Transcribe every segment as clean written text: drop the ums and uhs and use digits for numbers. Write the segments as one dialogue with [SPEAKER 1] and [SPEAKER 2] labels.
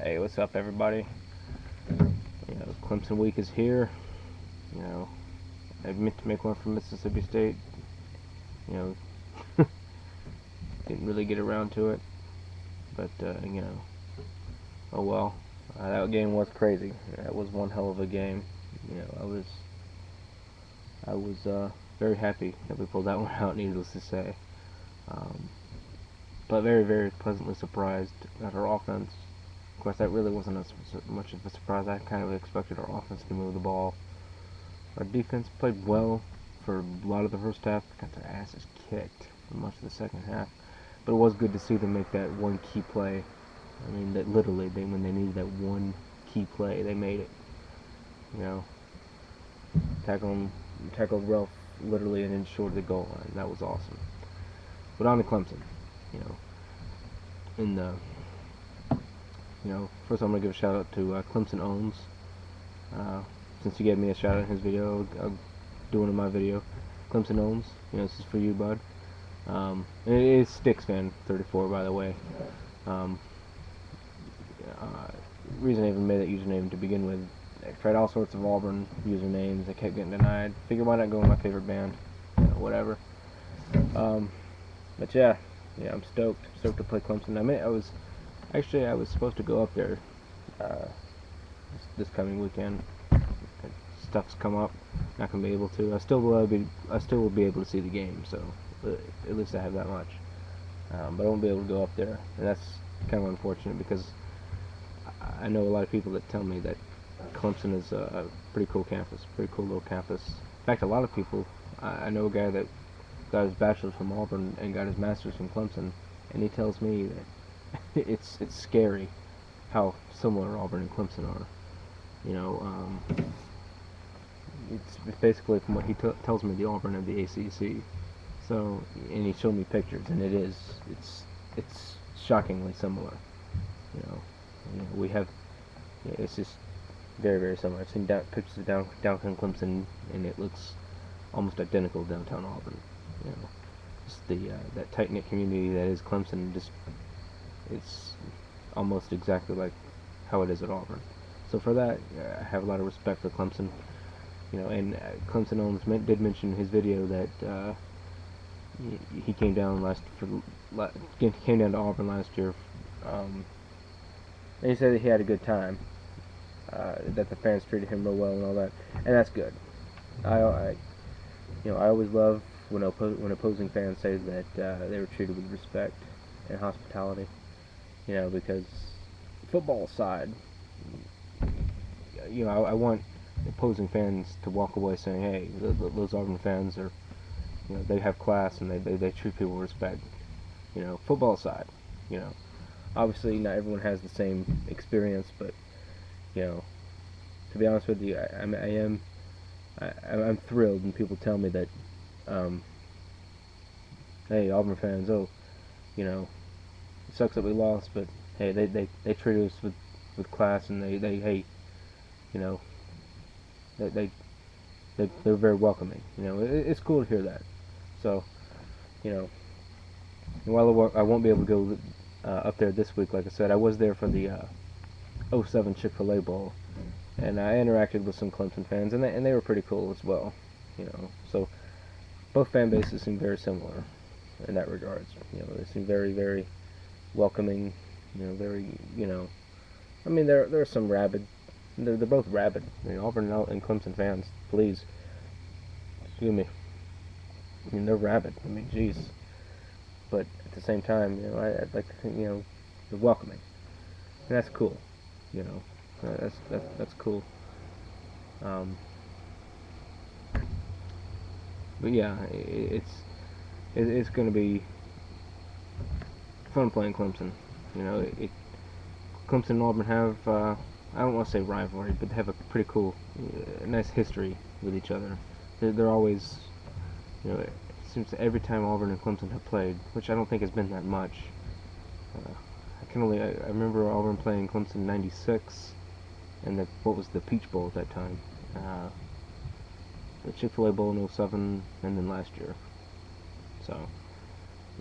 [SPEAKER 1] Hey, what's up, everybody? Clemson week is here. You know, I meant to make one from Mississippi State. You know, didn't really get around to it, but oh well. That game was crazy. That was one hell of a game. I was very happy that we pulled that one out. Needless to say, um, but very, very pleasantly surprised at our offense. Of course, that really wasn't as much of a surprise. I kind of expected our offense to move the ball. Our defense played well for a lot of the first half. Got their asses kicked for much of the second half. But it was good to see them make that one key play. I mean, that literally, when they needed that one key play, they made it. You know, tackled Ralph literally an inch short of the goal line. That was awesome. But on to Clemson. You know, in the first I'm gonna give a shout out to Clemson Owns. Since he gave me a shout out in his video, I'll do one in my video. Clemson Owns, this is for you, bud. And it is Sticks Fan 34, by the way. Reason I even made that username to begin with, I tried all sorts of Auburn usernames. I kept getting denied. Figured why not go with my favorite band, whatever. But yeah, I'm stoked to play Clemson. I was supposed to go up there this coming weekend. Stuff's come up, not gonna be able to. I still will be able to see the game, so at least I have that much. But I won't be able to go up there, and that's kind of unfortunate because I know a lot of people that tell me that Clemson is a pretty cool campus, pretty cool little campus. In fact, a lot of people. I know a guy that got his bachelor's from Auburn and got his master's from Clemson, and he tells me that it's scary how similar Auburn and Clemson are. It's basically, from what he tells me, the Auburn of the ACC. So, and he showed me pictures, and it's shockingly similar. We have, it's just very, very similar. I've seen pictures of downtown Clemson, and it looks almost identical to downtown Auburn. Just that tight-knit community that is Clemson. It's almost exactly like how it is at Auburn. So for that, I have a lot of respect for Clemson. And Clemson Owens did mention in his video that he came down to Auburn last year, and he said that he had a good time, that the fans treated him real well and all that, and that's good. I always love when opposing fans say that they were treated with respect and hospitality. Because football aside, I want opposing fans to walk away saying, hey, those Auburn fans are, they have class and they treat people with respect. Football aside, obviously not everyone has the same experience, but, to be honest with you, I'm thrilled when people tell me that, hey, Auburn fans, it sucks that we lost, but hey, they treat us with class, and they're very welcoming. It's cool to hear that. So, while I won't be able to go up there this week, like I said, I was there for the 07 Chick-fil-A Bowl, and I interacted with some Clemson fans, and they were pretty cool as well. So both fan bases seem very similar in that regards. They seem very, very welcoming. Very, I mean, there are some rabid. They're both rabid. Auburn and Clemson fans, please, excuse me. They're rabid. Jeez. But at the same time, I'd like to think, they're welcoming, and that's cool. That's cool. But yeah, it's going to be fun playing Clemson. Clemson and Auburn have, I don't want to say rivalry, but they have a pretty cool, nice history with each other. They're always, it seems that every time Auburn and Clemson have played, which I don't think has been that much. I remember Auburn playing Clemson in '96, and what was the Peach Bowl at that time. The Chick-fil-A Bowl in '07, and then last year. So,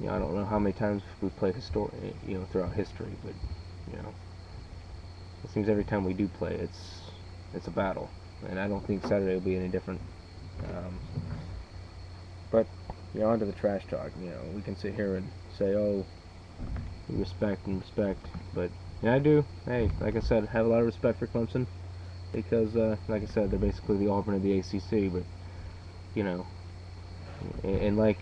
[SPEAKER 1] I don't know how many times we've played throughout history, but, seems every time we do play, it's a battle, and I don't think Saturday will be any different. Um, but on to the trash talk. We can sit here and say, oh, respect and respect, but I do. Hey, like I said, have a lot of respect for Clemson because, like I said, they're basically the Auburn of the ACC. But and like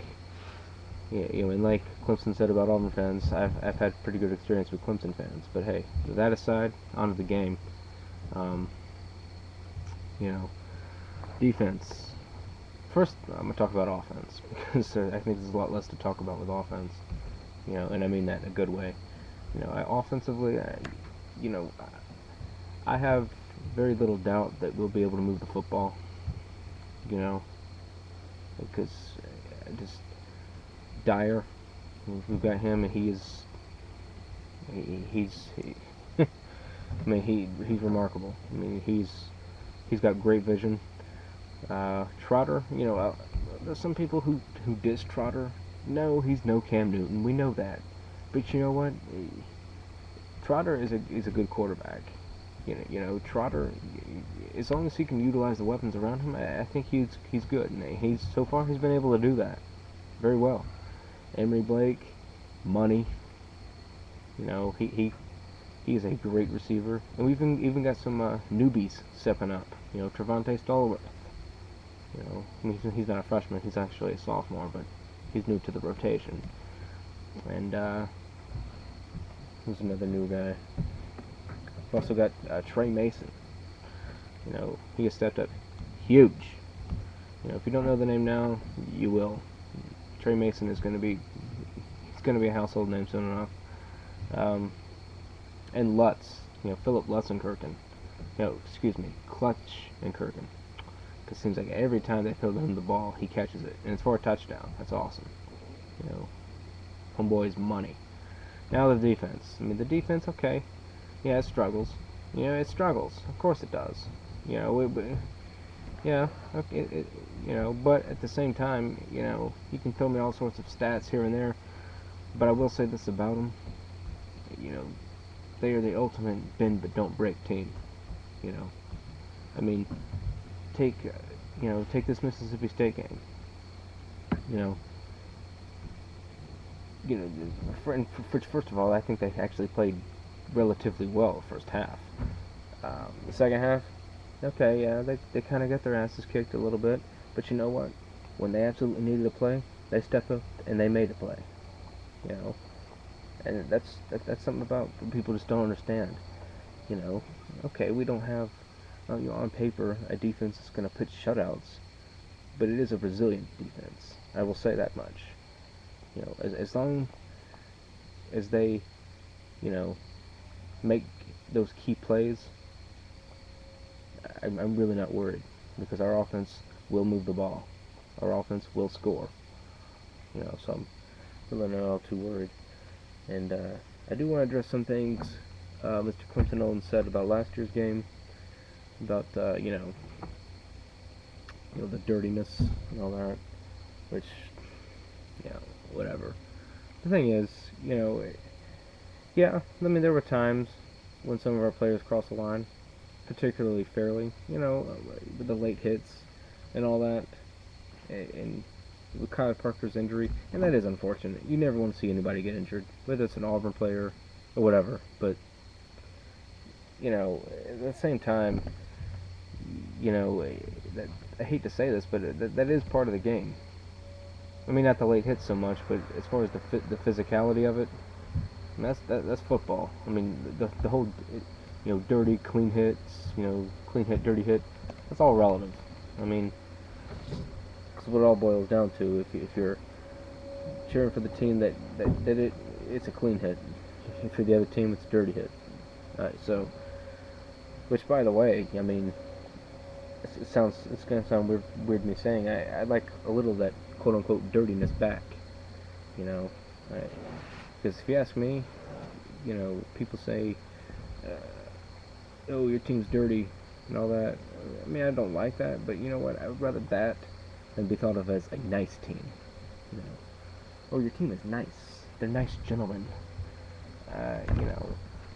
[SPEAKER 1] and like Clemson said about Auburn fans, I've had pretty good experience with Clemson fans. But hey, that aside, on to the game. You know, defense. First, I'm gonna talk about offense because I think there's a lot less to talk about with offense. And I mean that in a good way. Offensively, I have very little doubt that we'll be able to move the football. Because just Dyer, we've got him, and he's I mean he's remarkable. I mean he's got great vision. Trotter, there's some people who diss Trotter. No, he's no Cam Newton. We know that. But you know what? Trotter is a good quarterback. Trotter, as long as he can utilize the weapons around him, I think he's good. And so far he's been able to do that very well. Emory Blake, money. He is a great receiver, and we've even got some newbies stepping up. Trevante Stallworth. He's not a freshman. He's actually a sophomore, but he's new to the rotation. And who's another new guy? We've also got Trey Mason. He has stepped up huge. If you don't know the name now, you will. Trey Mason is going to be a household name soon enough. And Lutz, Philip Lutz and Kirkin. Clutch and Kirkin. Because it seems like every time they throw him the ball, he catches it, and it's for a touchdown. That's awesome. Homeboy's money. Now the defense. The defense, okay. Yeah, it struggles. It struggles. Of course it does. Okay. But at the same time, you can throw me all sorts of stats here and there, but I will say this about them. They are the ultimate bend but don't break team. Take this Mississippi State game. First of all, I think they actually played relatively well the first half. The second half, okay, yeah, they kind of got their asses kicked a little bit, but you know what? When they absolutely needed to play, they stepped up and they made a play. And that's something about people just don't understand. Okay, we don't have on paper a defense that's going to pitch shutouts, but it is a resilient defense. I will say that much. As long as they, make those key plays, I'm really not worried because our offense will move the ball. Our offense will score. So I'm really not all too worried. And I do want to address some things Mr. Clemson Olin said about last year's game, about the dirtiness and all that, which whatever. The thing is, there were times when some of our players crossed the line, particularly Fairley, with the late hits and all that, and with Kyle Parker's injury, and that is unfortunate. You never want to see anybody get injured, whether it's an Auburn player or whatever, but, at the same time, I hate to say this, but that is part of the game. Not the late hits so much, but as far as the physicality of it, that's football. The whole, dirty, clean hits, clean hit, dirty hit, that's all relative. That's what it all boils down to. If you're cheering for the team that did it, it's a clean hit. If you're the other team, it's a dirty hit. So, which by the way, it's gonna sound weird me saying, I like a little of that quote unquote dirtiness back. Because if you ask me, people say, oh, your team's dirty and all that. I don't like that, but you know what? I would rather that than be thought of as a nice team. Oh, your team is nice. They're nice gentlemen.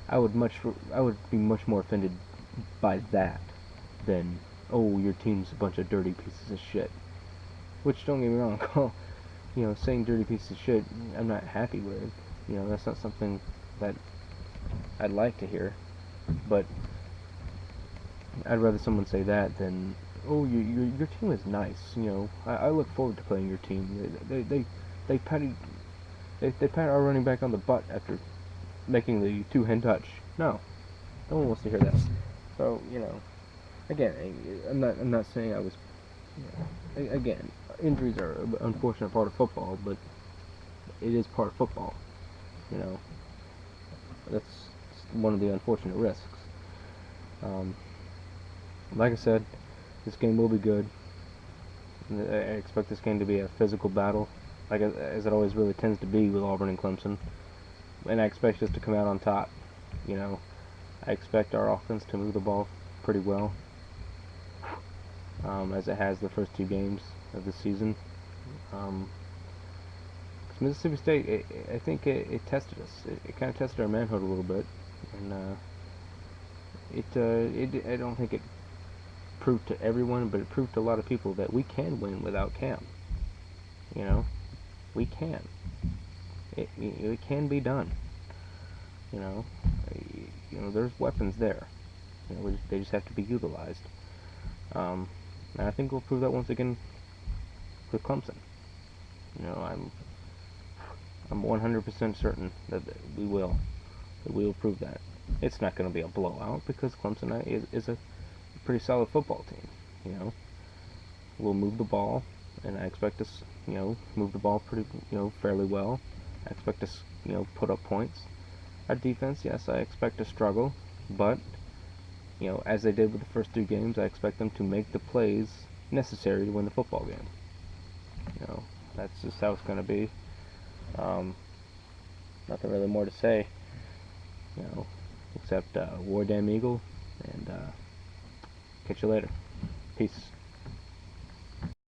[SPEAKER 1] I would be much more offended by that than, oh, your team's a bunch of dirty pieces of shit. Which, don't get me wrong, saying dirty pieces of shit, I'm not happy with. That's not something that I'd like to hear. But I'd rather someone say that than, oh, your team is nice. I look forward to playing your team. They patted they pat our running back on the butt after making the two-hand touch. No, no one wants to hear that. So again, I'm not saying I was. Again, injuries are an unfortunate part of football, but it is part of football. You know, that's one of the unfortunate risks. Um, like I said, this game will be good. I expect this game to be a physical battle, as it always really tends to be with Auburn and Clemson. And I expect us to come out on top. I expect our offense to move the ball pretty well, as it has the first two games of the season. Mississippi State, I think it tested us. It kind of tested our manhood a little bit, and I don't think it proved to everyone, but it proved to a lot of people that we can win without Cam. We can. It can be done. You know, there's weapons there. They just have to be utilized. And I think we'll prove that once again with Clemson. I'm 100% certain that we will prove that. It's not going to be a blowout because Clemson is a pretty solid football team. We'll move the ball, and I expect us, move the ball pretty, fairly well. I expect us, put up points. Our defense, yes, I expect to struggle, but as they did with the first two games, I expect them to make the plays necessary to win the football game. That's just how it's going to be. Nothing really more to say, except War Damn Eagle, and catch you later. Peace.